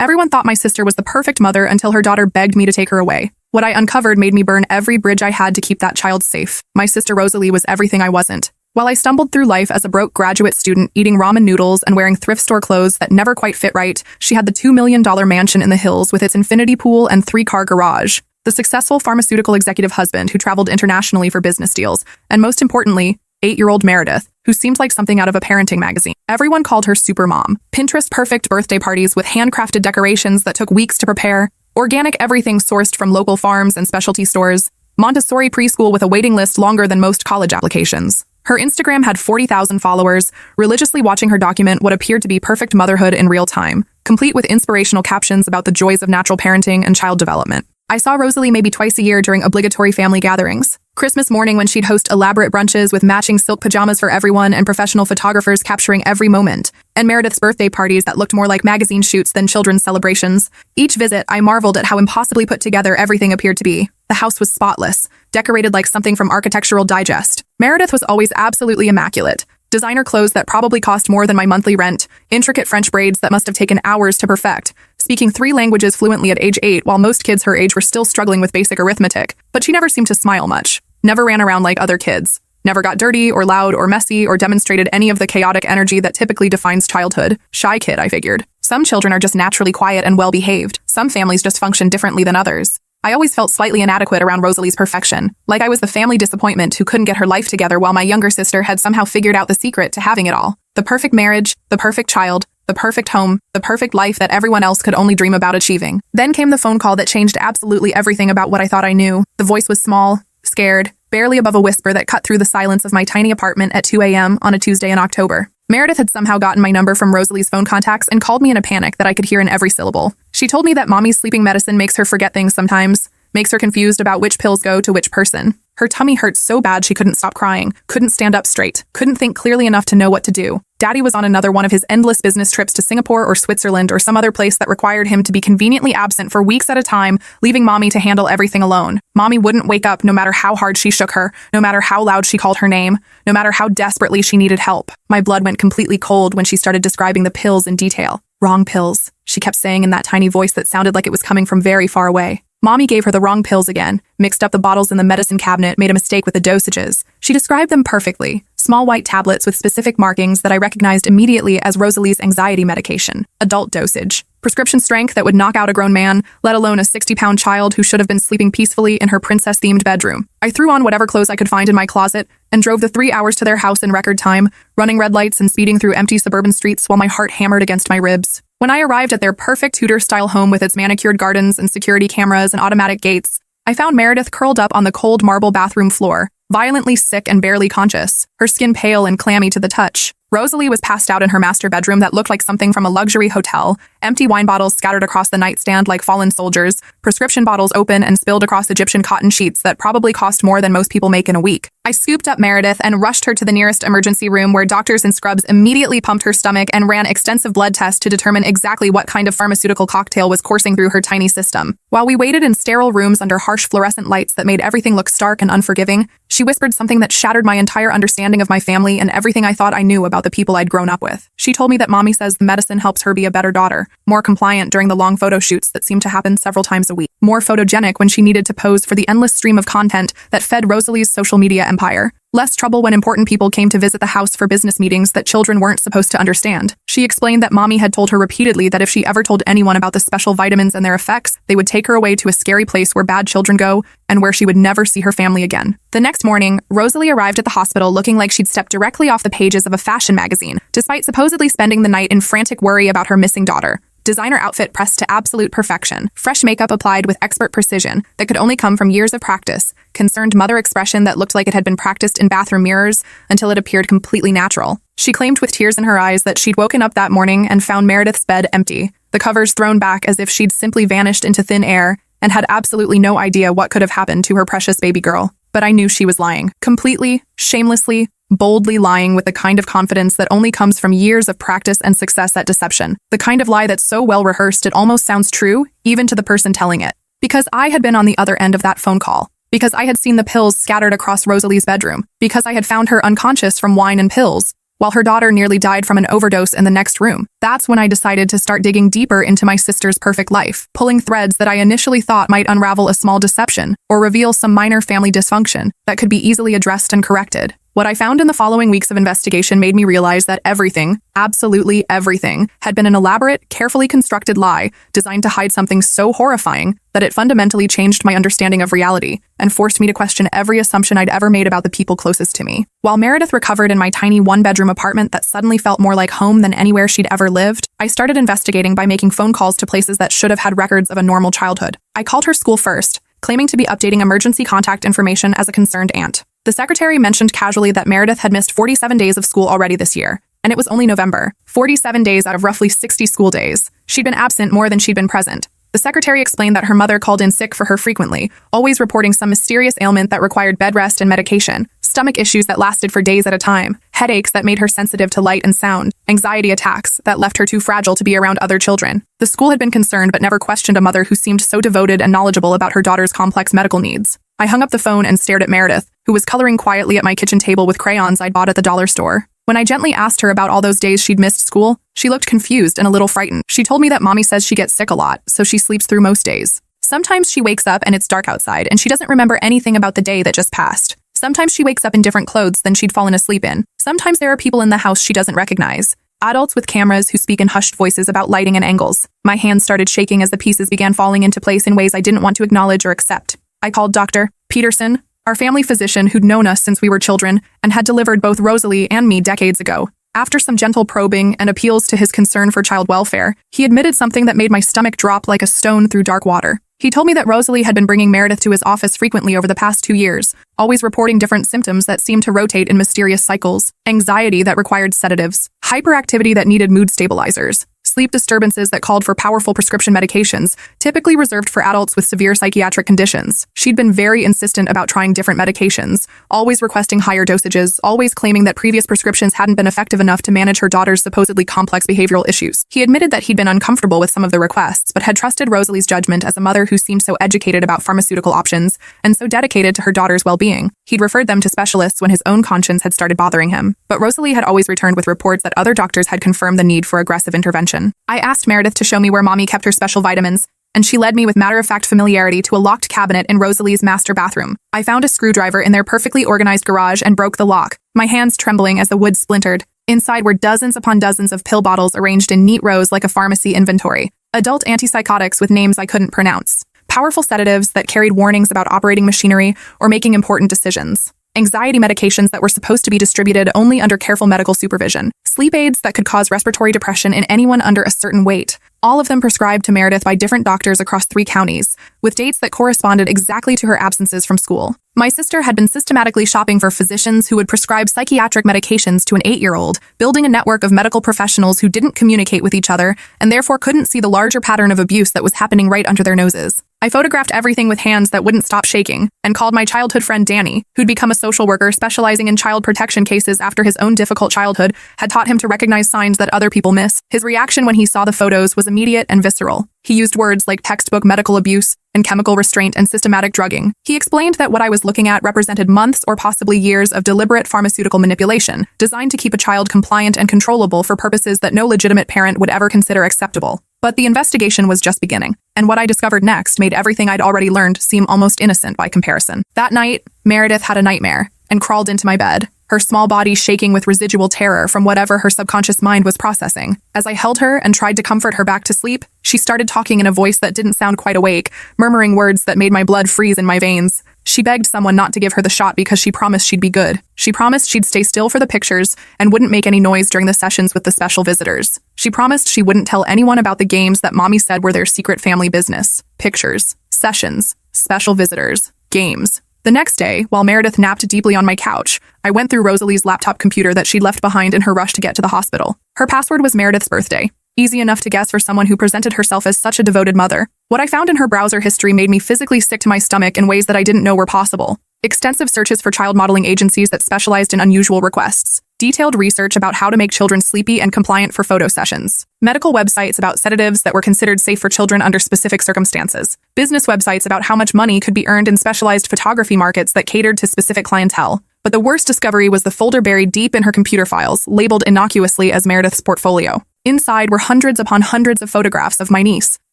Everyone thought my sister was the perfect mother until her daughter begged me to take her away. What I uncovered made me burn every bridge I had to keep that child safe. My sister Rosalie was everything I wasn't. While I stumbled through life as a broke graduate student eating ramen noodles and wearing thrift store clothes that never quite fit right, she had the $2 million mansion in the hills with its infinity pool and 3-car garage. The successful pharmaceutical executive husband who traveled internationally for business deals. And most importantly, 8-year-old Meredith, who seemed like something out of a parenting magazine. Everyone called her Supermom. Pinterest-perfect birthday parties with handcrafted decorations that took weeks to prepare. Organic everything sourced from local farms and specialty stores. Montessori preschool with a waiting list longer than most college applications. Her Instagram had 40,000 followers, religiously watching her document what appeared to be perfect motherhood in real time, complete with inspirational captions about the joys of natural parenting and child development. I saw Rosalie maybe twice a year during obligatory family gatherings. Christmas morning when she'd host elaborate brunches with matching silk pajamas for everyone and professional photographers capturing every moment. And Meredith's birthday parties that looked more like magazine shoots than children's celebrations. Each visit, I marveled at how impossibly put together everything appeared to be. The house was spotless, decorated like something from Architectural Digest. Meredith was always absolutely immaculate. Designer clothes that probably cost more than my monthly rent, intricate French braids that must have taken hours to perfect, speaking 3 languages fluently at age 8 while most kids her age were still struggling with basic arithmetic. But she never seemed to smile much, never ran around like other kids, never got dirty or loud or messy or demonstrated any of the chaotic energy that typically defines childhood. Shy kid, I figured. Some children are just naturally quiet and well-behaved. Some families just function differently than others. I always felt slightly inadequate around Rosalie's perfection, like I was the family disappointment who couldn't get her life together while my younger sister had somehow figured out the secret to having it all. The perfect marriage, the perfect child, the perfect home, the perfect life that everyone else could only dream about achieving. Then came the phone call that changed absolutely everything about what I thought I knew. The voice was small, scared, barely above a whisper that cut through the silence of my tiny apartment at 2 a.m. on a Tuesday in October. Meredith had somehow gotten my number from Rosalie's phone contacts and called me in a panic that I could hear in every syllable. She told me that mommy's sleeping medicine makes her forget things sometimes, makes her confused about which pills go to which person. Her tummy hurt so bad she couldn't stop crying, couldn't stand up straight, couldn't think clearly enough to know what to do. Daddy was on another one of his endless business trips to Singapore or Switzerland or some other place that required him to be conveniently absent for weeks at a time, leaving mommy to handle everything alone. Mommy wouldn't wake up no matter how hard she shook her, no matter how loud she called her name, no matter how desperately she needed help. My blood went completely cold when she started describing the pills in detail. Wrong pills, she kept saying in that tiny voice that sounded like it was coming from very far away. Mommy gave her the wrong pills again, mixed up the bottles in the medicine cabinet, made a mistake with the dosages. She described them perfectly. Small white tablets with specific markings that I recognized immediately as Rosalie's anxiety medication. Adult dosage. Prescription strength that would knock out a grown man, let alone a 60-pound child who should have been sleeping peacefully in her princess-themed bedroom. I threw on whatever clothes I could find in my closet and drove the 3 hours to their house in record time, running red lights and speeding through empty suburban streets while my heart hammered against my ribs. When I arrived at their perfect Tudor-style home with its manicured gardens and security cameras and automatic gates, I found Meredith curled up on the cold marble bathroom floor, violently sick and barely conscious, her skin pale and clammy to the touch. Rosalie was passed out in her master bedroom that looked like something from a luxury hotel, empty wine bottles scattered across the nightstand like fallen soldiers, prescription bottles open and spilled across Egyptian cotton sheets that probably cost more than most people make in a week. I scooped up Meredith and rushed her to the nearest emergency room where doctors in scrubs immediately pumped her stomach and ran extensive blood tests to determine exactly what kind of pharmaceutical cocktail was coursing through her tiny system. While we waited in sterile rooms under harsh fluorescent lights that made everything look stark and unforgiving, she whispered something that shattered my entire understanding of my family and everything I thought I knew about the people I'd grown up with. She told me that mommy says the medicine helps her be a better daughter, more compliant during the long photo shoots that seemed to happen several times a week, more photogenic when she needed to pose for the endless stream of content that fed Rosalie's social media empire, less trouble when important people came to visit the house for business meetings that children weren't supposed to understand. She explained that mommy had told her repeatedly that if she ever told anyone about the special vitamins and their effects, they would take her away to a scary place where bad children go and where she would never see her family again. The next morning, Rosalie arrived at the hospital looking like she'd stepped directly off the pages of a fashion magazine, despite supposedly spending the night in frantic worry about her missing daughter. Designer outfit pressed to absolute perfection, fresh makeup applied with expert precision that could only come from years of practice, concerned mother expression that looked like it had been practiced in bathroom mirrors until it appeared completely natural. She claimed with tears in her eyes that she'd woken up that morning and found Meredith's bed empty, the covers thrown back as if she'd simply vanished into thin air and had absolutely no idea what could have happened to her precious baby girl. But I knew she was lying. Completely, shamelessly, boldly lying with the kind of confidence that only comes from years of practice and success at deception. The kind of lie that's so well rehearsed it almost sounds true, even to the person telling it. Because I had been on the other end of that phone call. Because I had seen the pills scattered across Rosalie's bedroom. Because I had found her unconscious from wine and pills. while her daughter nearly died from an overdose in the next room. That's when I decided to start digging deeper into my sister's perfect life, pulling threads that I initially thought might unravel a small deception or reveal some minor family dysfunction that could be easily addressed and corrected. What I found in the following weeks of investigation made me realize that everything, absolutely everything, had been an elaborate, carefully constructed lie designed to hide something so horrifying that it fundamentally changed my understanding of reality and forced me to question every assumption I'd ever made about the people closest to me. While Meredith recovered in my tiny one-bedroom apartment that suddenly felt more like home than anywhere she'd ever lived, I started investigating by making phone calls to places that should have had records of a normal childhood. I called her school first, claiming to be updating emergency contact information as a concerned aunt. The secretary mentioned casually that Meredith had missed 47 days of school already this year, and it was only November. 47 days out of roughly 60 school days. She'd been absent more than she'd been present. The secretary explained that her mother called in sick for her frequently, always reporting some mysterious ailment that required bed rest and medication, stomach issues that lasted for days at a time, headaches that made her sensitive to light and sound, anxiety attacks that left her too fragile to be around other children. The school had been concerned but never questioned a mother who seemed so devoted and knowledgeable about her daughter's complex medical needs. I hung up the phone and stared at Meredith, who was coloring quietly at my kitchen table with crayons I'd bought at the dollar store. When I gently asked her about all those days she'd missed school, she looked confused and a little frightened. She told me that mommy says she gets sick a lot, so she sleeps through most days. Sometimes she wakes up and it's dark outside and she doesn't remember anything about the day that just passed. Sometimes she wakes up in different clothes than she'd fallen asleep in. Sometimes there are people in the house she doesn't recognize. Adults with cameras who speak in hushed voices about lighting and angles. My hands started shaking as the pieces began falling into place in ways I didn't want to acknowledge or accept. I called Dr. Peterson, our family physician who'd known us since we were children and had delivered both Rosalie and me decades ago. After some gentle probing and appeals to his concern for child welfare, he admitted something that made my stomach drop like a stone through dark water. He told me that Rosalie had been bringing Meredith to his office frequently over the past 2 years, always reporting different symptoms that seemed to rotate in mysterious cycles, anxiety that required sedatives, hyperactivity that needed mood stabilizers, sleep disturbances that called for powerful prescription medications, typically reserved for adults with severe psychiatric conditions. She'd been very insistent about trying different medications, always requesting higher dosages, always claiming that previous prescriptions hadn't been effective enough to manage her daughter's supposedly complex behavioral issues. He admitted that he'd been uncomfortable with some of the requests, but had trusted Rosalie's judgment as a mother who seemed so educated about pharmaceutical options and so dedicated to her daughter's well-being. He'd referred them to specialists when his own conscience had started bothering him, but Rosalie had always returned with reports that other doctors had confirmed the need for aggressive intervention. I asked Meredith to show me where mommy kept her special vitamins, and she led me with matter-of-fact familiarity to a locked cabinet in Rosalie's master bathroom. I found a screwdriver in their perfectly organized garage and broke the lock, my hands trembling as the wood splintered. Inside were dozens upon dozens of pill bottles arranged in neat rows like a pharmacy inventory. Adult antipsychotics with names I couldn't pronounce. Powerful sedatives that carried warnings about operating machinery or making important decisions. Anxiety medications that were supposed to be distributed only under careful medical supervision. Sleep aids that could cause respiratory depression in anyone under a certain weight. All of them prescribed to Meredith by different doctors across 3 counties, with dates that corresponded exactly to her absences from school. My sister had been systematically shopping for physicians who would prescribe psychiatric medications to an 8-year-old, building a network of medical professionals who didn't communicate with each other and therefore couldn't see the larger pattern of abuse that was happening right under their noses. I photographed everything with hands that wouldn't stop shaking and called my childhood friend Danny, who'd become a social worker specializing in child protection cases after his own difficult childhood had taught him to recognize signs that other people miss. His reaction when he saw the photos was immediate and visceral. He used words like textbook medical abuse and chemical restraint and systematic drugging. He explained that what I was looking at represented months or possibly years of deliberate pharmaceutical manipulation, designed to keep a child compliant and controllable for purposes that no legitimate parent would ever consider acceptable. But the investigation was just beginning, and what I discovered next made everything I'd already learned seem almost innocent by comparison. That night, Meredith had a nightmare and crawled into my bed, her small body shaking with residual terror from whatever her subconscious mind was processing. As I held her and tried to comfort her back to sleep, she started talking in a voice that didn't sound quite awake, murmuring words that made my blood freeze in my veins. She begged someone not to give her the shot because she promised she'd be good. She promised she'd stay still for the pictures and wouldn't make any noise during the sessions with the special visitors. She promised she wouldn't tell anyone about the games that mommy said were their secret family business. Pictures, sessions, special visitors, games. The next day, while Meredith napped deeply on my couch, I went through Rosalie's laptop computer that she'd left behind in her rush to get to the hospital. Her password was Meredith's birthday. Easy enough to guess for someone who presented herself as such a devoted mother. What I found in her browser history made me physically sick to my stomach in ways that I didn't know were possible. Extensive searches for child modeling agencies that specialized in unusual requests. Detailed research about how to make children sleepy and compliant for photo sessions. Medical websites about sedatives that were considered safe for children under specific circumstances. Business websites about how much money could be earned in specialized photography markets that catered to specific clientele. But the worst discovery was the folder buried deep in her computer files, labeled innocuously as Meredith's portfolio. Inside were hundreds upon hundreds of photographs of my niece,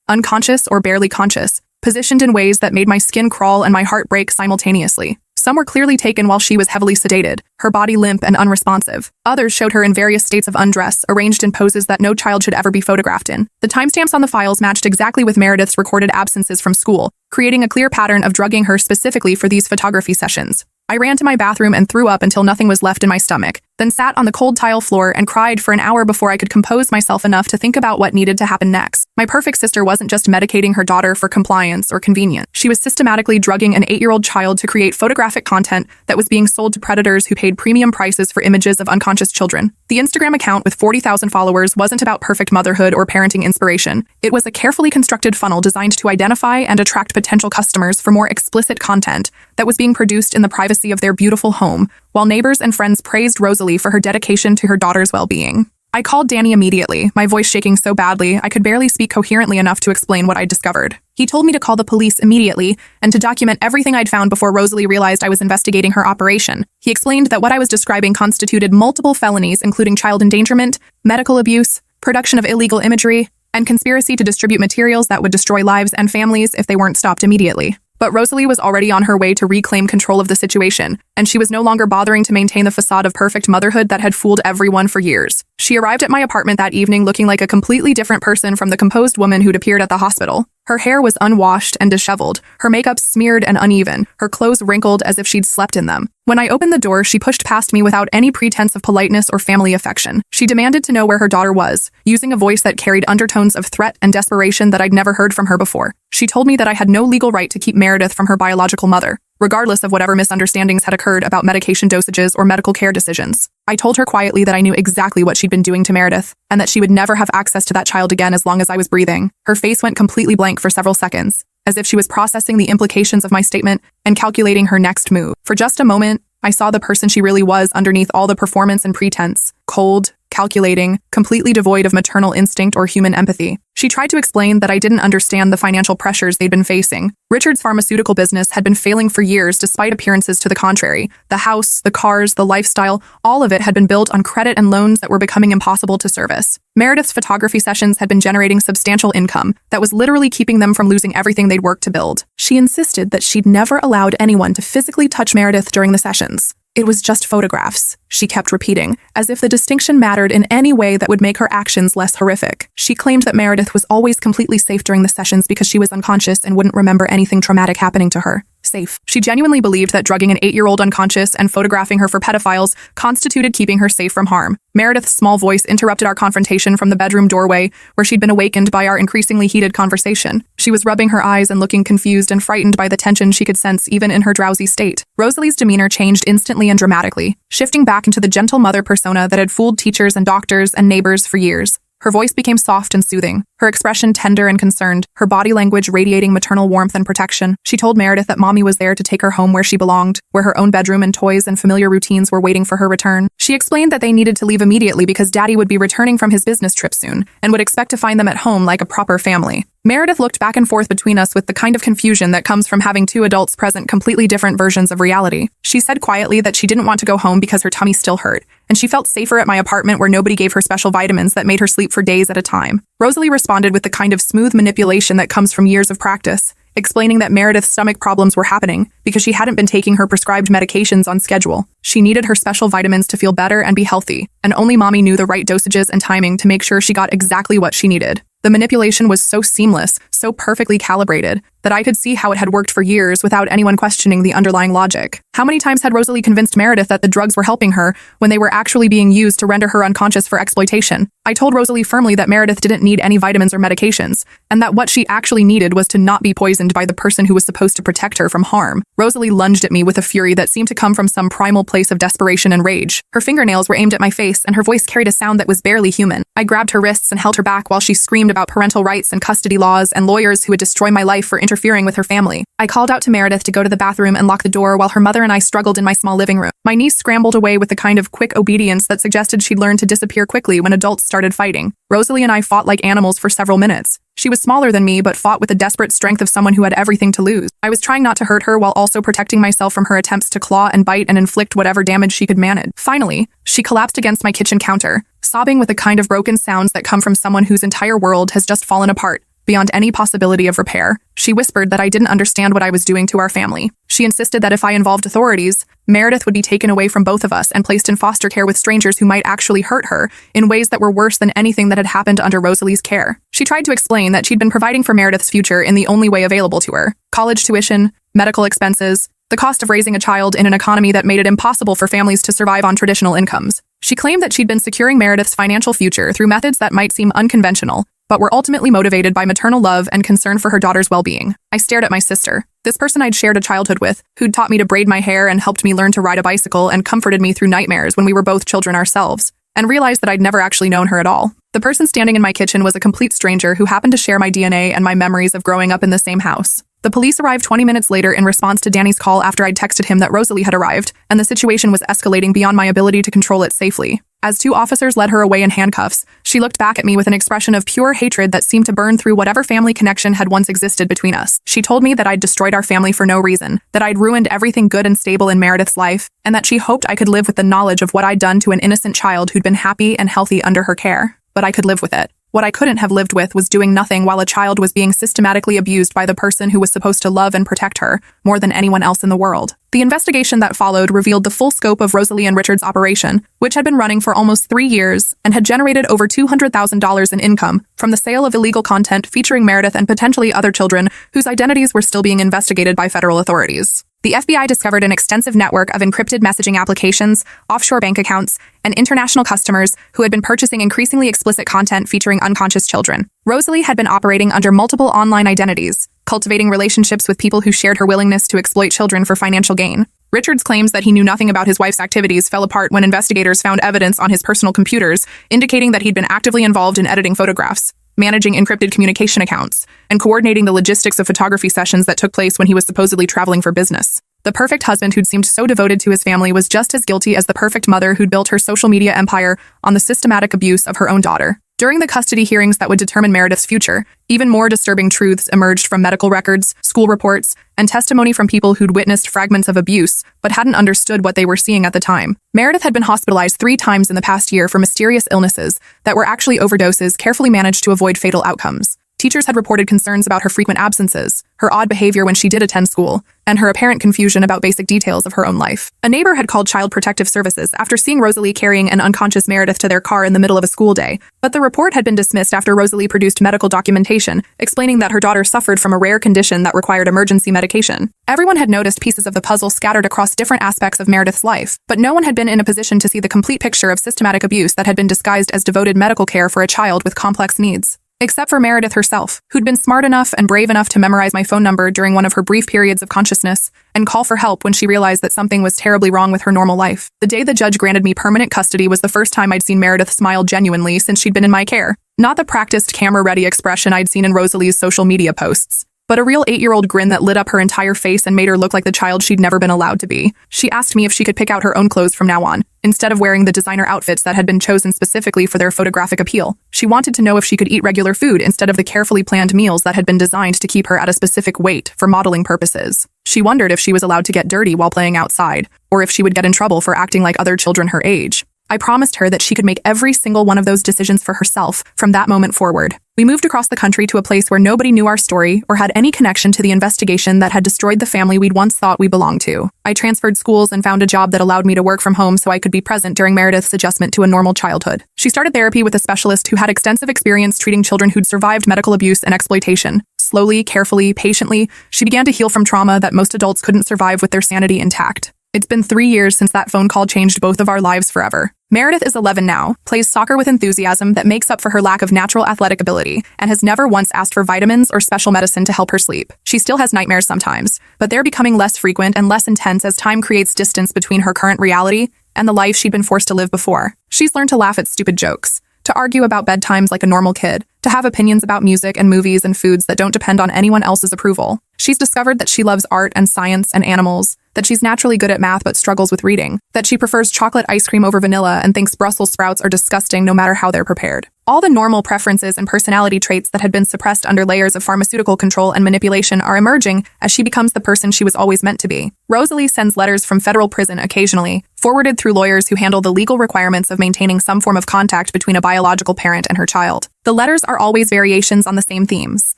unconscious or barely conscious, positioned in ways that made my skin crawl and my heart break simultaneously. Some were clearly taken while she was heavily sedated, her body limp and unresponsive. Others showed her in various states of undress, arranged in poses that no child should ever be photographed in. The timestamps on the files matched exactly with Meredith's recorded absences from school, creating a clear pattern of drugging her specifically for these photography sessions. I ran to my bathroom and threw up until nothing was left in my stomach, then sat on the cold tile floor and cried for an hour before I could compose myself enough to think about what needed to happen next. My perfect sister wasn't just medicating her daughter for compliance or convenience. She was systematically drugging an 8-year-old child to create photographic content that was being sold to predators who paid premium prices for images of unconscious children. The Instagram account with 40,000 followers wasn't about perfect motherhood or parenting inspiration. It was a carefully constructed funnel designed to identify and attract potential customers for more explicit content that was being produced in the privacy of their beautiful home, while neighbors and friends praised Rosalie for her dedication to her daughter's well-being. I called Danny immediately, my voice shaking so badly I could barely speak coherently enough to explain what I'd discovered. He told me to call the police immediately and to document everything I'd found before Rosalie realized I was investigating her operation. He explained that what I was describing constituted multiple felonies, including child endangerment, medical abuse, production of illegal imagery, and conspiracy to distribute materials that would destroy lives and families if they weren't stopped immediately. But Rosalie was already on her way to reclaim control of the situation, and she was no longer bothering to maintain the facade of perfect motherhood that had fooled everyone for years. She arrived at my apartment that evening looking like a completely different person from the composed woman who'd appeared at the hospital. Her hair was unwashed and disheveled, her makeup smeared and uneven, her clothes wrinkled as if she'd slept in them. When I opened the door, she pushed past me without any pretense of politeness or family affection. She demanded to know where her daughter was, using a voice that carried undertones of threat and desperation that I'd never heard from her before. She told me that I had no legal right to keep Meredith from her biological mother, regardless of whatever misunderstandings had occurred about medication dosages or medical care decisions. I told her quietly that I knew exactly what she'd been doing to Meredith, and that she would never have access to that child again as long as I was breathing. Her face went completely blank for several seconds, as if she was processing the implications of my statement and calculating her next move. For just a moment, I saw the person she really was underneath all the performance and pretense, cold, calculating, completely devoid of maternal instinct or human empathy. She tried to explain that I didn't understand the financial pressures they'd been facing. Richard's pharmaceutical business had been failing for years despite appearances to the contrary. The house, the cars, the lifestyle, all of it had been built on credit and loans that were becoming impossible to service. Meredith's photography sessions had been generating substantial income that was literally keeping them from losing everything they'd worked to build. She insisted that she'd never allowed anyone to physically touch Meredith during the sessions. It was just photographs, she kept repeating, as if the distinction mattered in any way that would make her actions less horrific. She claimed that Meredith was always completely safe during the sessions because she was unconscious and wouldn't remember anything traumatic happening to her. Safe. She genuinely believed that drugging an 8-year-old unconscious and photographing her for pedophiles constituted keeping her safe from harm. Meredith's small voice interrupted our confrontation from the bedroom doorway, where she'd been awakened by our increasingly heated conversation. She was rubbing her eyes and looking confused and frightened by the tension she could sense even in her drowsy state. Rosalie's demeanor changed instantly and dramatically, shifting back into the gentle mother persona that had fooled teachers and doctors and neighbors for years. Her voice became soft and soothing, her expression tender and concerned, her body language radiating maternal warmth and protection. She told Meredith that Mommy was there to take her home where she belonged, where her own bedroom and toys and familiar routines were waiting for her return. She explained that they needed to leave immediately because Daddy would be returning from his business trip soon, and would expect to find them at home like a proper family. Meredith looked back and forth between us with the kind of confusion that comes from having two adults present completely different versions of reality. She said quietly that she didn't want to go home because her tummy still hurt, and she felt safer at my apartment where nobody gave her special vitamins that made her sleep for days at a time. Rosalie responded with the kind of smooth manipulation that comes from years of practice, explaining that Meredith's stomach problems were happening because she hadn't been taking her prescribed medications on schedule. She needed her special vitamins to feel better and be healthy, and only Mommy knew the right dosages and timing to make sure she got exactly what she needed. The manipulation was so seamless, so perfectly calibrated, that I could see how it had worked for years without anyone questioning the underlying logic. How many times had Rosalie convinced Meredith that the drugs were helping her when they were actually being used to render her unconscious for exploitation? I told Rosalie firmly that Meredith didn't need any vitamins or medications, and that what she actually needed was to not be poisoned by the person who was supposed to protect her from harm. Rosalie lunged at me with a fury that seemed to come from some primal place of desperation and rage. Her fingernails were aimed at my face, and her voice carried a sound that was barely human. I grabbed her wrists and held her back while she screamed about parental rights and custody laws and lawyers who would destroy my life for interfering with her family. I called out to Meredith to go to the bathroom and lock the door while her mother and I struggled in my small living room. My niece scrambled away with the kind of quick obedience that suggested she'd learned to disappear quickly when adults started fighting. Rosalie and I fought like animals for several minutes, She was smaller than me, but fought with the desperate strength of someone who had everything to lose. I was trying not to hurt her while also protecting myself from her attempts to claw and bite and inflict whatever damage she could manage. Finally, she collapsed against my kitchen counter, sobbing with the kind of broken sounds that come from someone whose entire world has just fallen apart, beyond any possibility of repair. She whispered that I didn't understand what I was doing to our family. She insisted that if I involved authorities, Meredith would be taken away from both of us and placed in foster care with strangers who might actually hurt her in ways that were worse than anything that had happened under Rosalie's care. She tried to explain that she'd been providing for Meredith's future in the only way available to her: college tuition, medical expenses, the cost of raising a child in an economy that made it impossible for families to survive on traditional incomes. She claimed that she'd been securing Meredith's financial future through methods that might seem unconventional, but were ultimately motivated by maternal love and concern for her daughter's well-being. I stared at my sister, this person I'd shared a childhood with, who'd taught me to braid my hair and helped me learn to ride a bicycle and comforted me through nightmares when we were both children ourselves, and realized that I'd never actually known her at all. The person standing in my kitchen was a complete stranger who happened to share my DNA and my memories of growing up in the same house. The police arrived 20 minutes later in response to Danny's call after I'd texted him that Rosalie had arrived, and the situation was escalating beyond my ability to control it safely. As two officers led her away in handcuffs, she looked back at me with an expression of pure hatred that seemed to burn through whatever family connection had once existed between us. She told me that I'd destroyed our family for no reason, that I'd ruined everything good and stable in Meredith's life, and that she hoped I could live with the knowledge of what I'd done to an innocent child who'd been happy and healthy under her care. But I could live with it. What I couldn't have lived with was doing nothing while a child was being systematically abused by the person who was supposed to love and protect her more than anyone else in the world. The investigation that followed revealed the full scope of Rosalie and Richard's operation, which had been running for almost 3 years and had generated over $200,000 in income from the sale of illegal content featuring Meredith and potentially other children whose identities were still being investigated by federal authorities. The FBI discovered an extensive network of encrypted messaging applications, offshore bank accounts, and international customers who had been purchasing increasingly explicit content featuring unconscious children. Rosalie had been operating under multiple online identities, cultivating relationships with people who shared her willingness to exploit children for financial gain. Richard's claims that he knew nothing about his wife's activities fell apart when investigators found evidence on his personal computers indicating that he'd been actively involved in editing photographs, managing encrypted communication accounts, and coordinating the logistics of photography sessions that took place when he was supposedly traveling for business. The perfect husband who'd seemed so devoted to his family was just as guilty as the perfect mother who'd built her social media empire on the systematic abuse of her own daughter. During the custody hearings that would determine Meredith's future, even more disturbing truths emerged from medical records, school reports, and testimony from people who'd witnessed fragments of abuse but hadn't understood what they were seeing at the time. Meredith had been hospitalized 3 times in the past year for mysterious illnesses that were actually overdoses carefully managed to avoid fatal outcomes. Teachers had reported concerns about her frequent absences, her odd behavior when she did attend school, and her apparent confusion about basic details of her own life. A neighbor had called Child Protective Services after seeing Rosalie carrying an unconscious Meredith to their car in the middle of a school day, but the report had been dismissed after Rosalie produced medical documentation explaining that her daughter suffered from a rare condition that required emergency medication. Everyone had noticed pieces of the puzzle scattered across different aspects of Meredith's life, but no one had been in a position to see the complete picture of systematic abuse that had been disguised as devoted medical care for a child with complex needs. Except for Meredith herself, who'd been smart enough and brave enough to memorize my phone number during one of her brief periods of consciousness and call for help when she realized that something was terribly wrong with her normal life. The day the judge granted me permanent custody was the first time I'd seen Meredith smile genuinely since she'd been in my care. Not the practiced camera-ready expression I'd seen in Rosalie's social media posts, but a real 8-year-old grin that lit up her entire face and made her look like the child she'd never been allowed to be. She asked me if she could pick out her own clothes from now on, instead of wearing the designer outfits that had been chosen specifically for their photographic appeal. She wanted to know if she could eat regular food instead of the carefully planned meals that had been designed to keep her at a specific weight for modeling purposes. She wondered if she was allowed to get dirty while playing outside, or if she would get in trouble for acting like other children her age. I promised her that she could make every single one of those decisions for herself from that moment forward. We moved across the country to a place where nobody knew our story or had any connection to the investigation that had destroyed the family we'd once thought we belonged to. I transferred schools and found a job that allowed me to work from home so I could be present during Meredith's adjustment to a normal childhood. She started therapy with a specialist who had extensive experience treating children who'd survived medical abuse and exploitation. Slowly, carefully, patiently, she began to heal from trauma that most adults couldn't survive with their sanity intact. It's been 3 years since that phone call changed both of our lives forever. Meredith is 11 now, plays soccer with enthusiasm that makes up for her lack of natural athletic ability, and has never once asked for vitamins or special medicine to help her sleep. She still has nightmares sometimes, but they're becoming less frequent and less intense as time creates distance between her current reality and the life she'd been forced to live before. She's learned to laugh at stupid jokes, to argue about bedtimes like a normal kid, to have opinions about music and movies and foods that don't depend on anyone else's approval. She's discovered that she loves art and science and animals, that she's naturally good at math but struggles with reading, that she prefers chocolate ice cream over vanilla and thinks Brussels sprouts are disgusting no matter how they're prepared. All the normal preferences and personality traits that had been suppressed under layers of pharmaceutical control and manipulation are emerging as she becomes the person she was always meant to be. Rosalie sends letters from federal prison occasionally, forwarded through lawyers who handle the legal requirements of maintaining some form of contact between a biological parent and her child. The letters are always variations on the same themes.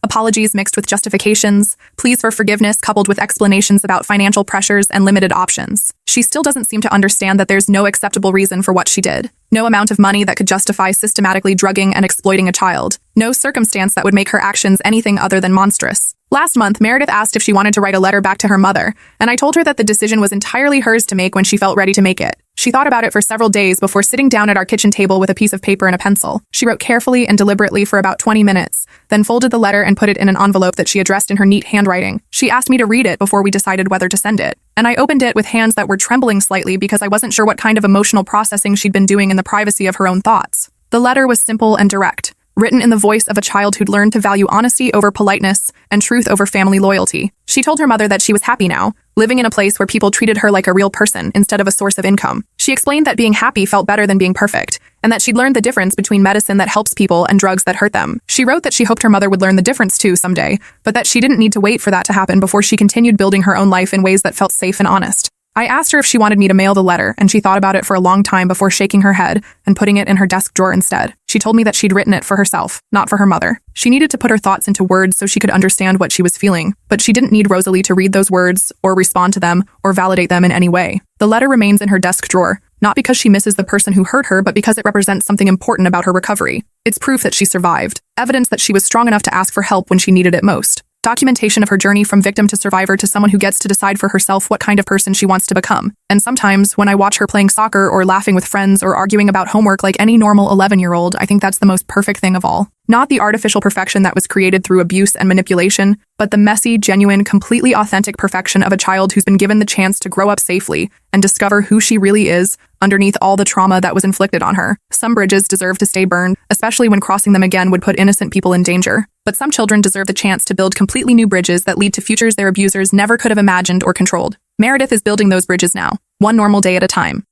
Apologies mixed with justifications, pleas for forgiveness coupled with explanations about financial pressures and limited options. She still doesn't seem to understand that there's no acceptable reason for what she did. No amount of money that could justify systematically drugging and exploiting a child. No circumstance that would make her actions anything other than monstrous. Last month, Meredith asked if she wanted to write a letter back to her mother, and I told her that the decision was entirely hers to make when she felt ready to make it. She thought about it for several days before sitting down at our kitchen table with a piece of paper and a pencil. She wrote carefully and deliberately for about 20 minutes, then folded the letter and put it in an envelope that she addressed in her neat handwriting. She asked me to read it before we decided whether to send it, and I opened it with hands that were trembling slightly because I wasn't sure what kind of emotional processing she'd been doing in the privacy of her own thoughts. The letter was simple and direct, written in the voice of a child who'd learned to value honesty over politeness and truth over family loyalty. She told her mother that she was happy now, living in a place where people treated her like a real person instead of a source of income. She explained that being happy felt better than being perfect, and that she'd learned the difference between medicine that helps people and drugs that hurt them. She wrote that she hoped her mother would learn the difference too someday, but that she didn't need to wait for that to happen before she continued building her own life in ways that felt safe and honest. I asked her if she wanted me to mail the letter, and she thought about it for a long time before shaking her head and putting it in her desk drawer instead. She told me that she'd written it for herself, not for her mother. She needed to put her thoughts into words so she could understand what she was feeling, but she didn't need Rosalie to read those words, or respond to them, or validate them in any way. The letter remains in her desk drawer, not because she misses the person who hurt her, but because it represents something important about her recovery. It's proof that she survived, evidence that she was strong enough to ask for help when she needed it most. Documentation of her journey from victim to survivor to someone who gets to decide for herself what kind of person she wants to become. And sometimes, when I watch her playing soccer or laughing with friends or arguing about homework like any normal 11-year-old, I think that's the most perfect thing of all. Not the artificial perfection that was created through abuse and manipulation, but the messy, genuine, completely authentic perfection of a child who's been given the chance to grow up safely and discover who she really is underneath all the trauma that was inflicted on her. Some bridges deserve to stay burned, especially when crossing them again would put innocent people in danger. But some children deserve the chance to build completely new bridges that lead to futures their abusers never could have imagined or controlled. Meredith is building those bridges now, one normal day at a time.